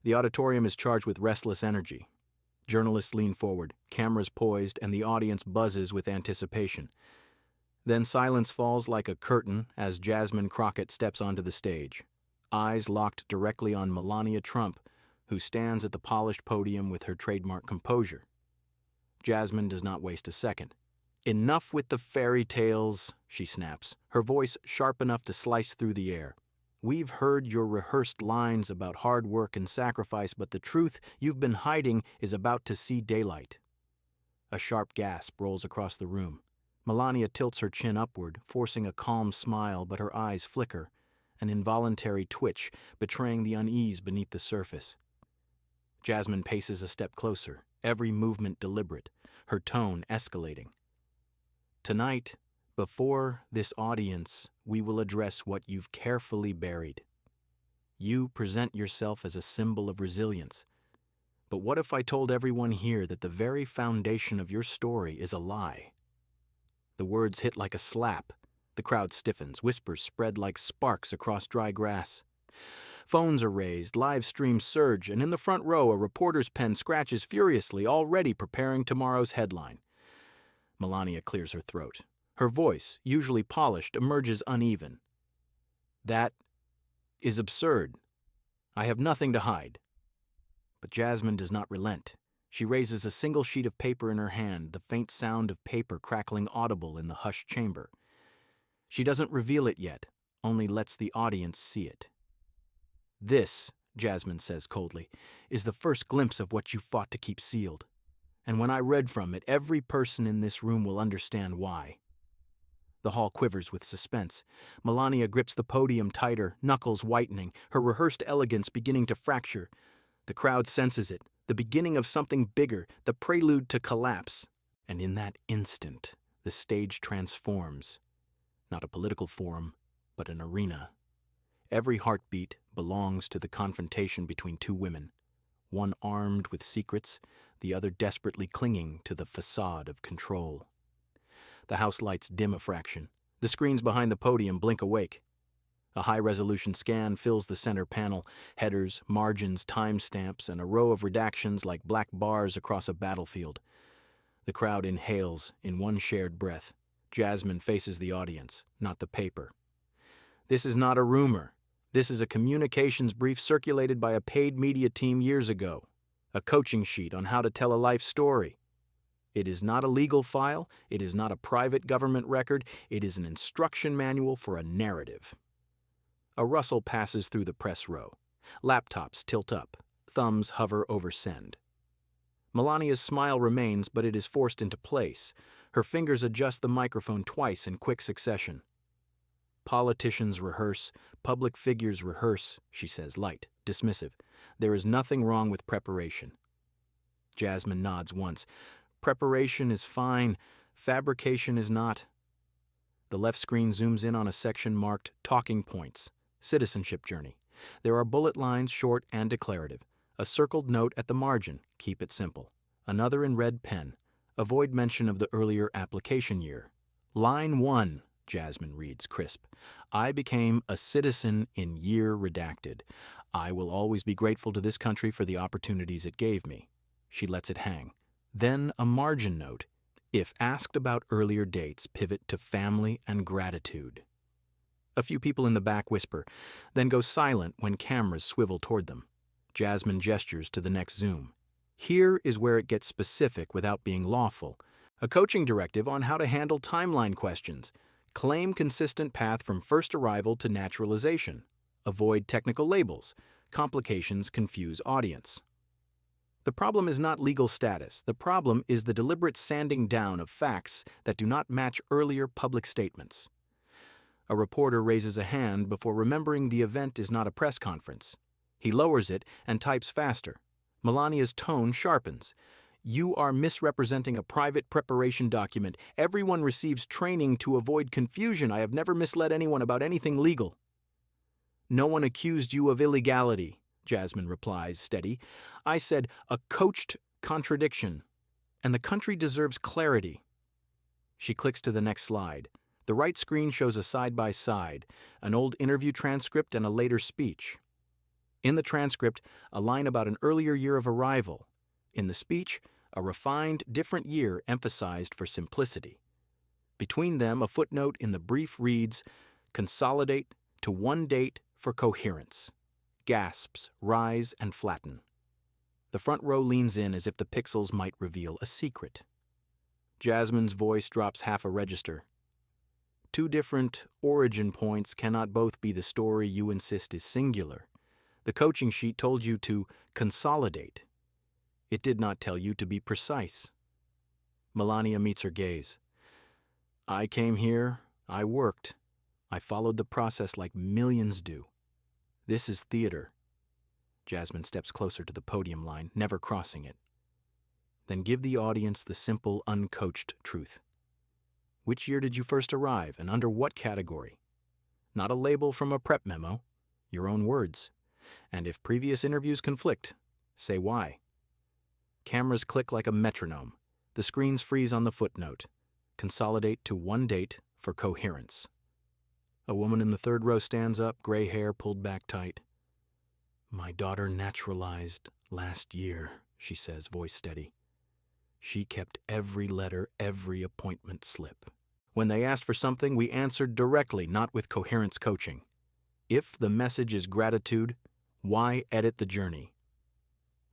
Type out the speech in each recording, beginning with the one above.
The auditorium is charged with restless energy. Journalists lean forward, cameras poised, and the audience buzzes with anticipation. Then silence falls like a curtain as Jasmine Crockett steps onto the stage, eyes locked directly on Melania Trump, who stands at the polished podium with her trademark composure. Jasmine does not waste a second. "Enough with the fairy tales," she snaps, her voice sharp enough to slice through the air. "We've heard your rehearsed lines about hard work and sacrifice, but the truth you've been hiding is about to see daylight." A sharp gasp rolls across the room. Melania tilts her chin upward, forcing a calm smile, but her eyes flicker, an involuntary twitch betraying the unease beneath the surface. Jasmine paces a step closer, every movement deliberate, her tone escalating. "Tonight, before this audience, we will address what you've carefully buried. You present yourself as a symbol of resilience. But what if I told everyone here that the very foundation of your story is a lie?" The words hit like a slap. The crowd stiffens, whispers spread like sparks across dry grass. Phones are raised, live streams surge, and in the front row a reporter's pen scratches furiously, already preparing tomorrow's headline. Melania clears her throat. Her voice, usually polished, emerges uneven. "That is absurd. I have nothing to hide." But Jasmine does not relent. She raises a single sheet of paper in her hand, the faint sound of paper crackling audible in the hushed chamber. She doesn't reveal it yet, only lets the audience see it. "This," Jasmine says coldly, "is the first glimpse of what you fought to keep sealed. And when I read from it, every person in this room will understand why." The hall quivers with suspense. Melania grips the podium tighter, knuckles whitening, her rehearsed elegance beginning to fracture. The crowd senses it, the beginning of something bigger, the prelude to collapse. And in that instant, the stage transforms. Not a political forum, but an arena. Every heartbeat belongs to the confrontation between two women, one armed with secrets, the other desperately clinging to the facade of control. The house lights dim a fraction. The screens behind the podium blink awake. A high-resolution scan fills the center panel, headers, margins, timestamps, and a row of redactions like black bars across a battlefield. The crowd inhales in one shared breath. Jasmine faces the audience, not the paper. "This is not a rumor. This is a communications brief circulated by a paid media team years ago. A coaching sheet on how to tell a life story. It is not a legal file. It is not a private government record. It is an instruction manual for a narrative." A rustle passes through the press row. Laptops tilt up. Thumbs hover over send. Melania's smile remains, but it is forced into place. Her fingers adjust the microphone twice in quick succession. "Politicians rehearse, public figures rehearse," she says, light, dismissive. "There is nothing wrong with preparation." Jasmine nods once. "Preparation is fine. Fabrication is not." The left screen zooms in on a section marked Talking Points, Citizenship Journey. There are bullet lines, short and declarative. A circled note at the margin, keep it simple. Another in red pen, avoid mention of the earlier application year. Line 1, Jasmine reads crisp. "I became a citizen in year redacted. I will always be grateful to this country for the opportunities it gave me." She lets it hang. Then a margin note. If asked about earlier dates, pivot to family and gratitude. A few people in the back whisper, then go silent when cameras swivel toward them. Jasmine gestures to the next zoom. Here is where it gets specific without being lawful. A coaching directive on how to handle timeline questions. Claim consistent path from first arrival to naturalization. Avoid technical labels. Complications confuse audience. The problem is not legal status. The problem is the deliberate sanding down of facts that do not match earlier public statements. A reporter raises a hand before remembering the event is not a press conference. He lowers it and types faster. Melania's tone sharpens. "You are misrepresenting a private preparation document. Everyone receives training to avoid confusion. I have never misled anyone about anything legal." "No one accused you of illegality," Jasmine replies, steady. "I said a coached contradiction, and the country deserves clarity." She clicks to the next slide. The right screen shows a side-by-side, an old interview transcript and a later speech. In the transcript, a line about an earlier year of arrival. In the speech, a refined, different year emphasized for simplicity. Between them, a footnote in the brief reads, "Consolidate to one date for coherence." Gasps rise and flatten. The front row leans in as if the pixels might reveal a secret. Jasmine's voice drops half a register. Two different origin points cannot both be the story you insist is singular. The coaching sheet told you to consolidate. It did not tell you to be precise. Melania meets her gaze. I came here, I worked. I followed the process like millions do. This is theater. Jasmine steps closer to the podium line, never crossing it. Then give the audience the simple, uncoached truth. Which year did you first arrive, and under what category? Not a label from a prep memo, your own words. And if previous interviews conflict, say why. Cameras click like a metronome. The screens freeze on the footnote. Consolidate to one date for coherence. A woman in the third row stands up, gray hair pulled back tight. My daughter naturalized last year, she says, voice steady. She kept every letter, every appointment slip. When they asked for something, we answered directly, not with coherence coaching. If the message is gratitude, why edit the journey?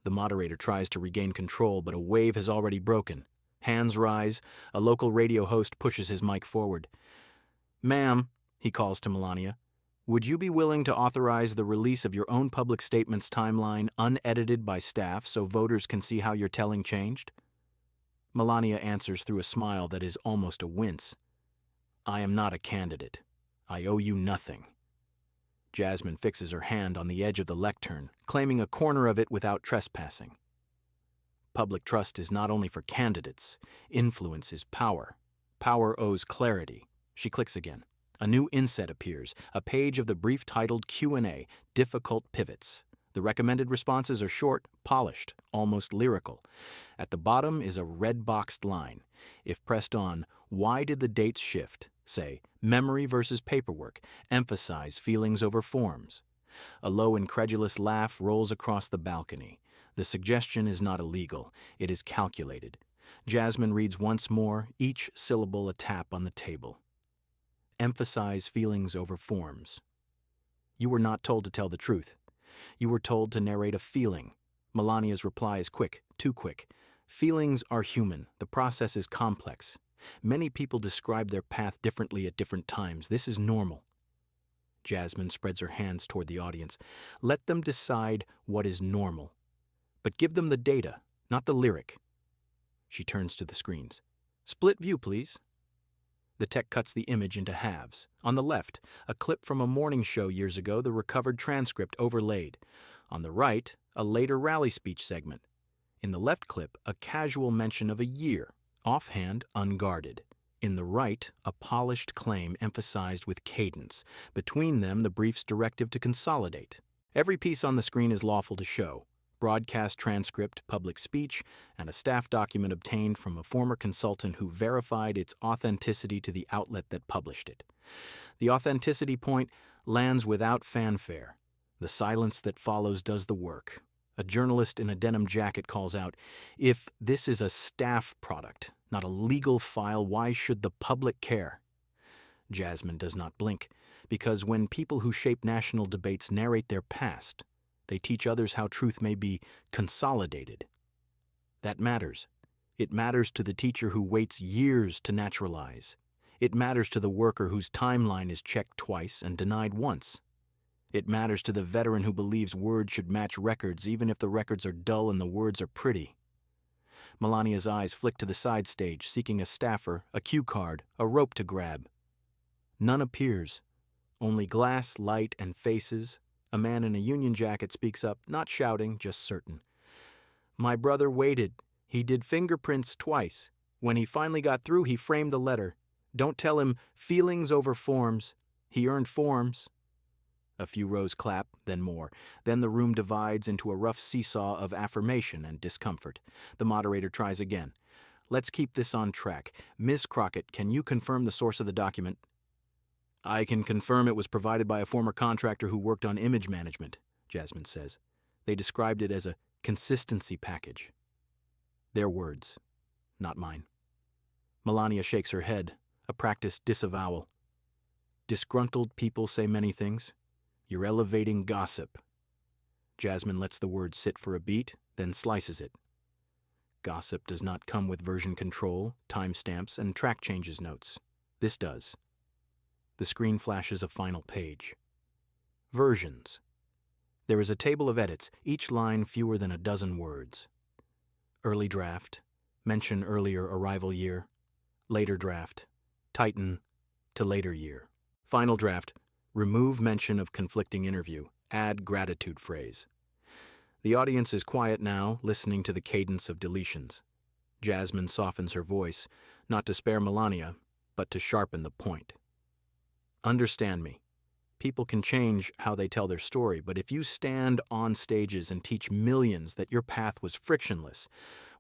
The moderator tries to regain control, but a wave has already broken. Hands rise. A local radio host pushes his mic forward. Ma'am, he calls to Melania, would you be willing to authorize the release of your own public statements timeline unedited by staff so voters can see how your telling changed? Melania answers through a smile that is almost a wince. I am not a candidate. I owe you nothing. Jasmine fixes her hand on the edge of the lectern, claiming a corner of it without trespassing. Public trust is not only for candidates. Influence is power. Power owes clarity. She clicks again. A new inset appears, a page of the brief titled Q&A, Difficult Pivots. The recommended responses are short, polished, almost lyrical. At the bottom is a red-boxed line. If pressed on, why did the dates shift? Say, memory versus paperwork. Emphasize feelings over forms. A low, incredulous laugh rolls across the balcony. The suggestion is not illegal. It is calculated. Jasmine reads once more, each syllable a tap on the table. Emphasize feelings over forms. You were not told to tell the truth. You were told to narrate a feeling. Melania's reply is quick, too quick. Feelings are human. The process is complex. Many people describe their path differently at different times. This is normal. Jasmine spreads her hands toward the audience. Let them decide what is normal. But give them the data, not the lyric. She turns to the screens. Split view, please. The tech cuts the image into halves. On the left, a clip from a morning show years ago, the recovered transcript overlaid. On the right, a later rally speech segment. In the left clip, a casual mention of a year, offhand, unguarded. In the right, a polished claim emphasized with cadence. Between them, the brief's directive to consolidate. Every piece on the screen is lawful to show. Broadcast transcript, public speech, and a staff document obtained from a former consultant who verified its authenticity to the outlet that published it. The authenticity point lands without fanfare. The silence that follows does the work. A journalist in a denim jacket calls out, "If this is a staff product, not a legal file, why should the public care?" Jasmine does not blink, because when people who shape national debates narrate their past, they teach others how truth may be consolidated. That matters. It matters to the teacher who waits years to naturalize. It matters to the worker whose timeline is checked twice and denied once. It matters to the veteran who believes words should match records even if the records are dull and the words are pretty. Melania's eyes flick to the side stage, seeking a staffer, a cue card, a rope to grab. None appears. Only glass, light, and faces. A man in a union jacket speaks up, not shouting, just certain. My brother waited. He did fingerprints twice. When he finally got through, he framed the letter. Don't tell him feelings over forms. He earned forms. A few rows clap, then more. Then the room divides into a rough seesaw of affirmation and discomfort. The moderator tries again. Let's keep this on track. Ms. Crockett, can you confirm the source of the document? I can confirm it was provided by a former contractor who worked on image management. Jasmine says. They described it as a consistency package. Their words, not mine. Melania shakes her head, a practiced disavowal. Disgruntled people say many things. You're elevating gossip. Jasmine lets the word sit for a beat, then slices it. Gossip does not come with version control, timestamps, and track changes notes. This does. The screen flashes a final page. Versions. There is a table of edits, each line fewer than a dozen words. Early draft, mention earlier arrival year. Later draft, tighten to later year. Final draft, remove mention of conflicting interview, add gratitude phrase. The audience is quiet now, listening to the cadence of deletions. Jasmine softens her voice, not to spare Melania, but to sharpen the point. Understand me. People can change how they tell their story, but if you stand on stages and teach millions that your path was frictionless,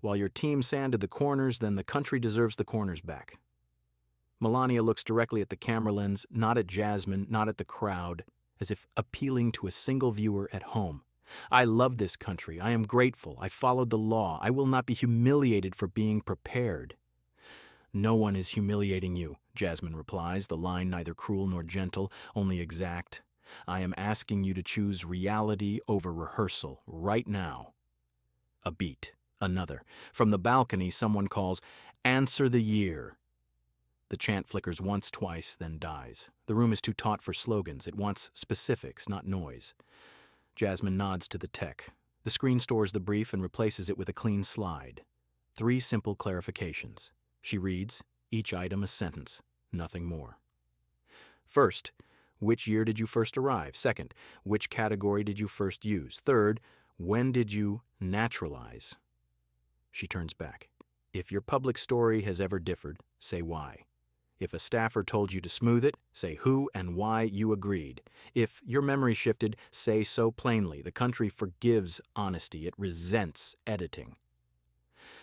while your team sanded the corners, then the country deserves the corners back. Melania looks directly at the camera lens, not at Jasmine, not at the crowd, as if appealing to a single viewer at home. I love this country. I am grateful. I followed the law. I will not be humiliated for being prepared. No one is humiliating you, Jasmine replies, the line neither cruel nor gentle, only exact. I am asking you to choose reality over rehearsal, right now. A beat. Another. From the balcony, someone calls, "Answer the year." The chant flickers once, twice, then dies. The room is too taut for slogans. It wants specifics, not noise. Jasmine nods to the tech. The screen stores the brief and replaces it with a clean slide. 3 simple clarifications. She reads, each item a sentence, nothing more. First, which year did you first arrive? Second, which category did you first use? Third, when did you naturalize? She turns back. If your public story has ever differed, say why. If a staffer told you to smooth it, say who and why you agreed. If your memory shifted, say so plainly. The country forgives honesty. It resents editing.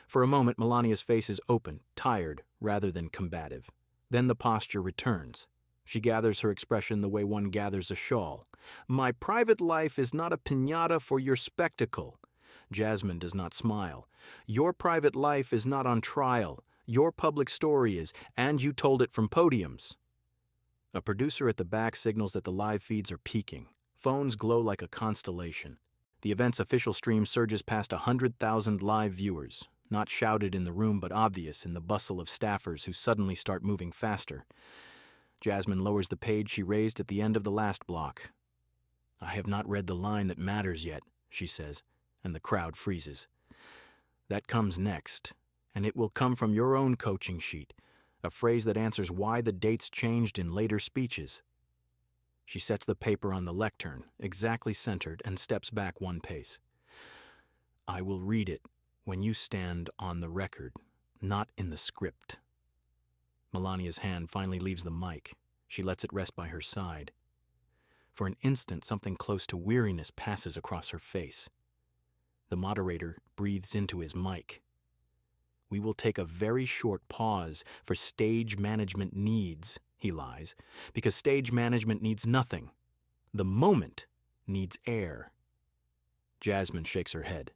For a moment, Melania's face is open, tired, rather than combative. Then the posture returns. She gathers her expression the way one gathers a shawl. My private life is not a piñata for your spectacle. Jasmine does not smile. Your private life is not on trial. Your public story is, and you told it from podiums. A producer at the back signals that the live feeds are peaking. Phones glow like a constellation. The event's official stream surges past 100,000 live viewers, not shouted in the room but obvious in the bustle of staffers who suddenly start moving faster. Jasmine lowers the page she raised at the end of the last block. I have not read the line that matters yet, she says, and the crowd freezes. That comes next, and it will come from your own coaching sheet, a phrase that answers why the dates changed in later speeches. She sets the paper on the lectern, exactly centered, and steps back one pace. I will read it when you stand on the record, not in the script. Melania's hand finally leaves the mic. She lets it rest by her side. For an instant, something close to weariness passes across her face. The moderator breathes into his mic. We will take a very short pause for stage management needs, he lies, because stage management needs nothing. The moment needs air. Jasmine shakes her head.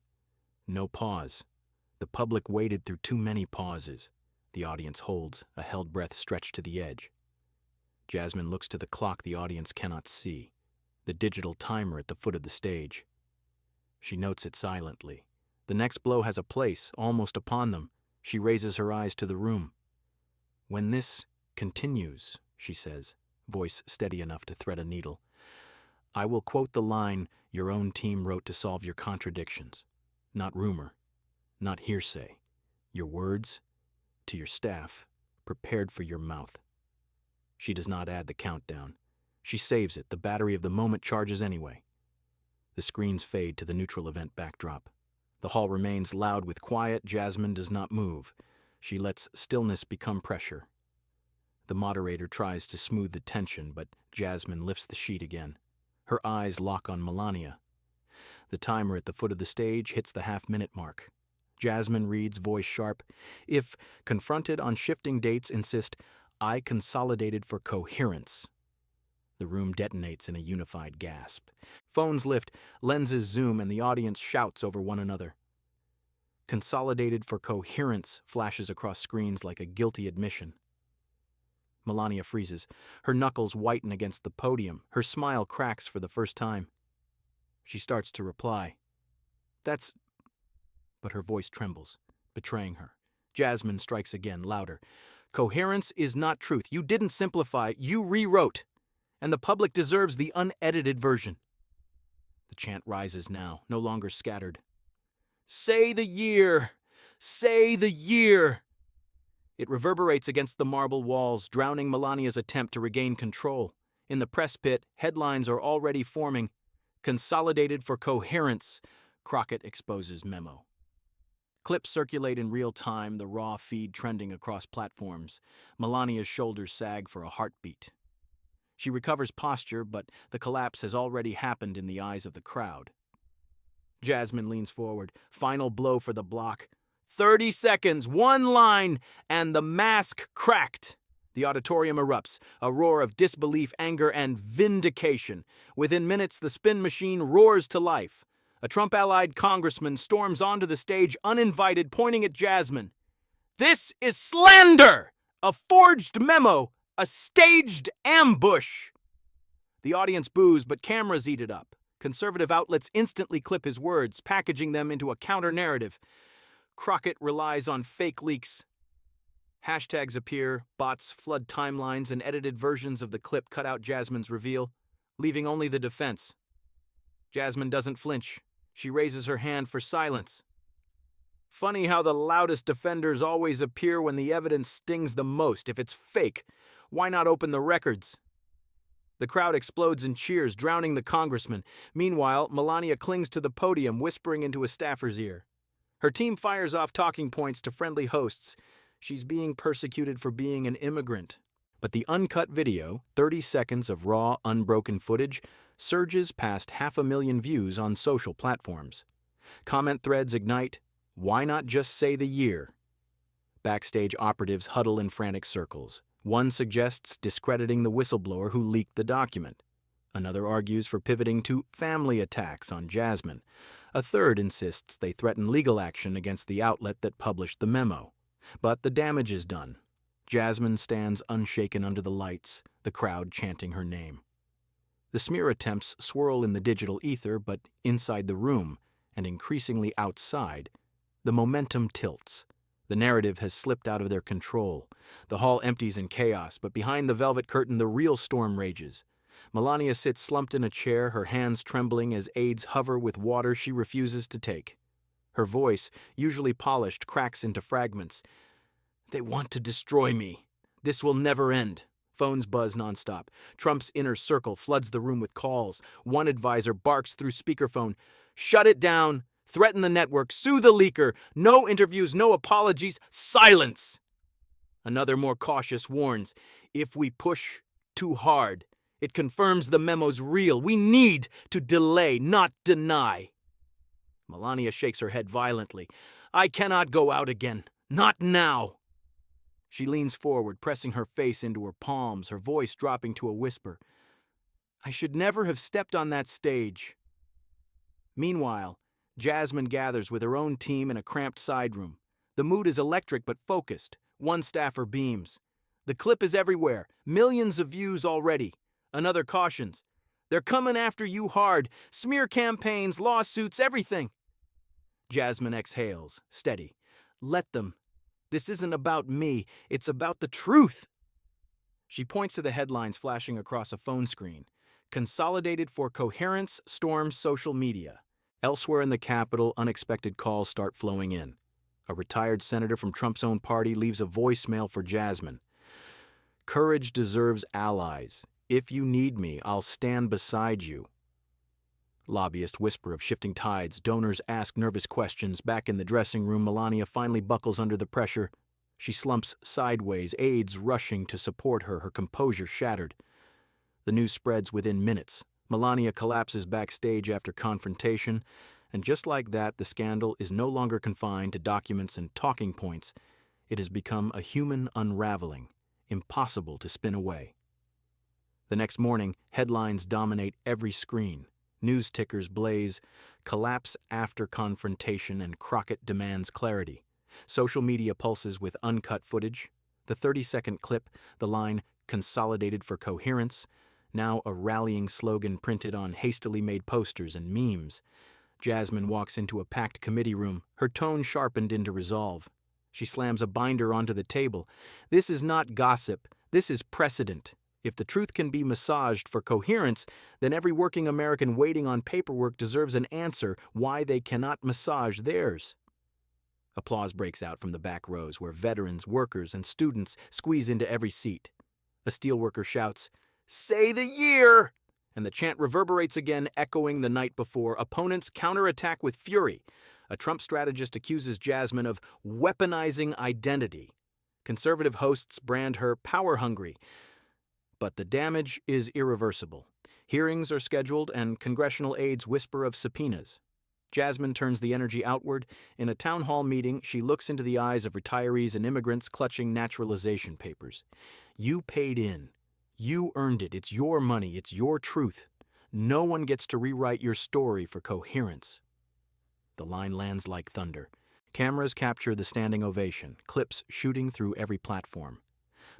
No pause. The public waited through too many pauses. The audience holds, a held breath stretched to the edge. Jasmine looks to the clock the audience cannot see, the digital timer at the foot of the stage. She notes it silently. The next blow has a place, almost upon them. She raises her eyes to the room. When this continues, she says, voice steady enough to thread a needle, I will quote the line your own team wrote to solve your contradictions. Not rumor, not hearsay. Your words, to your staff, prepared for your mouth. She does not add the countdown. She saves it. The battery of the moment charges anyway. The screens fade to the neutral event backdrop. The hall remains loud with quiet. Jasmine does not move. She lets stillness become pressure. The moderator tries to smooth the tension, but Jasmine lifts the sheet again. Her eyes lock on Melania. The timer at the foot of the stage hits the half-minute mark. Jasmine reads, voice sharp, if confronted on shifting dates, insist, I consolidated for coherence. The room detonates in a unified gasp. Phones lift, lenses zoom, and the audience shouts over one another. Consolidated for coherence flashes across screens like a guilty admission. Melania freezes. Her knuckles whiten against the podium. Her smile cracks for the first time. She starts to reply. But her voice trembles, betraying her. Jasmine strikes again, louder. Coherence is not truth. You didn't simplify, you rewrote. And the public deserves the unedited version. The chant rises now, no longer scattered. Say the year! Say the year! It reverberates against the marble walls, drowning Melania's attempt to regain control. In the press pit, headlines are already forming. Consolidated for coherence, Crockett exposes memo. Clips circulate in real time, the raw feed trending across platforms. Melania's shoulders sag for a heartbeat. She recovers posture, but the collapse has already happened in the eyes of the crowd. Jasmine leans forward. Final blow for the block. 30 seconds, one line, and the mask cracked. The auditorium erupts, a roar of disbelief, anger, and vindication. Within minutes, the spin machine roars to life. A Trump-allied congressman storms onto the stage uninvited, pointing at Jasmine. This is slander! A forged memo! A staged ambush! The audience boos, but cameras eat it up. Conservative outlets instantly clip his words, packaging them into a counter-narrative. Crockett relies on fake leaks. Hashtags appear, bots flood timelines, and edited versions of the clip cut out Jasmine's reveal, leaving only the defense. Jasmine doesn't flinch. She raises her hand for silence. Funny how the loudest defenders always appear when the evidence stings the most. If it's fake, why not open the records? The crowd explodes in cheers, drowning the congressman. Meanwhile, Melania clings to the podium, whispering into a staffer's ear. Her team fires off talking points to friendly hosts. She's being persecuted for being an immigrant. But the uncut video, 30 seconds of raw, unbroken footage, surges past 500,000 views on social platforms. Comment threads ignite. Why not just say the year? Backstage operatives huddle in frantic circles. One suggests discrediting the whistleblower who leaked the document. Another argues for pivoting to family attacks on Jasmine. A third insists they threaten legal action against the outlet that published the memo. But the damage is done. Jasmine stands unshaken under the lights, the crowd chanting her name. The smear attempts swirl in the digital ether, but inside the room, and increasingly outside, the momentum tilts. The narrative has slipped out of their control. The hall empties in chaos, but behind the velvet curtain the real storm rages. Melania sits slumped in a chair, her hands trembling as aides hover with water she refuses to take. Her voice, usually polished, cracks into fragments. They want to destroy me. This will never end. Phones buzz nonstop. Trump's inner circle floods the room with calls. One advisor barks through speakerphone. Shut it down. Threaten the network. Sue the leaker. No interviews, no apologies. Silence. Another, more cautious, warns. If we push too hard, it confirms the memo's real. We need to delay, not deny. Melania shakes her head violently. I cannot go out again. Not now. She leans forward, pressing her face into her palms, her voice dropping to a whisper. I should never have stepped on that stage. Meanwhile, Jasmine gathers with her own team in a cramped side room. The mood is electric but focused. One staffer beams. The clip is everywhere. Millions of views already. Another cautions. They're coming after you hard. Smear campaigns, lawsuits, everything. Jasmine exhales, steady. Let them. This isn't about me. It's about the truth. She points to the headlines flashing across a phone screen. Consolidated for coherence storms social media. Elsewhere in the Capitol, unexpected calls start flowing in. A retired senator from Trump's own party leaves a voicemail for Jasmine. Courage deserves allies. If you need me, I'll stand beside you. Lobbyist whisper of shifting tides. Donors ask nervous questions. Back in the dressing room, Melania finally buckles under the pressure. She slumps sideways, aides rushing to support her, her composure shattered. The news spreads within minutes. Melania collapses backstage after confrontation, and just like that, the scandal is no longer confined to documents and talking points. It has become a human unraveling, impossible to spin away. The next morning, headlines dominate every screen. News tickers blaze, collapse after confrontation, and Crockett demands clarity. Social media pulses with uncut footage. The 30-second clip, the line, consolidated for coherence, now a rallying slogan printed on hastily made posters and memes. Jasmine walks into a packed committee room, her tone sharpened into resolve. She slams a binder onto the table. This is not gossip, this is precedent. If the truth can be massaged for coherence, then every working American waiting on paperwork deserves an answer why they cannot massage theirs. Applause breaks out from the back rows where veterans, workers, and students squeeze into every seat. A steelworker shouts, "Say the year!" And the chant reverberates again, echoing the night before. Opponents counterattack with fury. A Trump strategist accuses Jasmine of weaponizing identity. Conservative hosts brand her power-hungry. But the damage is irreversible. Hearings are scheduled and congressional aides whisper of subpoenas. Jasmine turns the energy outward. In a town hall meeting, she looks into the eyes of retirees and immigrants clutching naturalization papers. You paid in. You earned it. It's your money. It's your truth. No one gets to rewrite your story for coherence. The line lands like thunder. Cameras capture the standing ovation, clips shooting through every platform.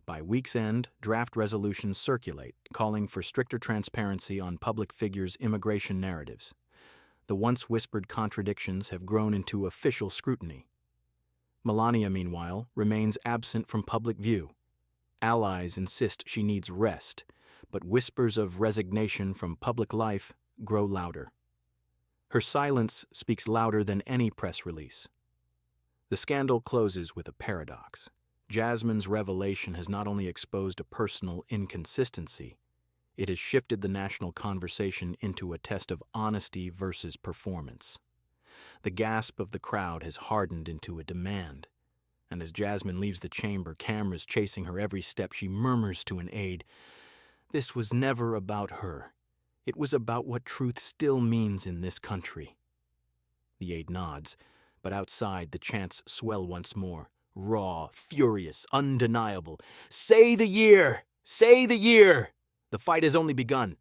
By week's end, draft resolutions circulate, calling for stricter transparency on public figures' immigration narratives. The once whispered contradictions have grown into official scrutiny. Melania, meanwhile, remains absent from public view. Allies insist she needs rest, but whispers of resignation from public life grow louder. Her silence speaks louder than any press release. The scandal closes with a paradox. Jasmine's revelation has not only exposed a personal inconsistency, it has shifted the national conversation into a test of honesty versus performance. The gasp of the crowd has hardened into a demand, and as Jasmine leaves the chamber, cameras chasing her every step, she murmurs to an aide, "This was never about her. It was about what truth still means in this country." The aide nods, but outside the chants swell once more. Raw, furious, undeniable. "Say the year! Say the year!" The fight has only begun.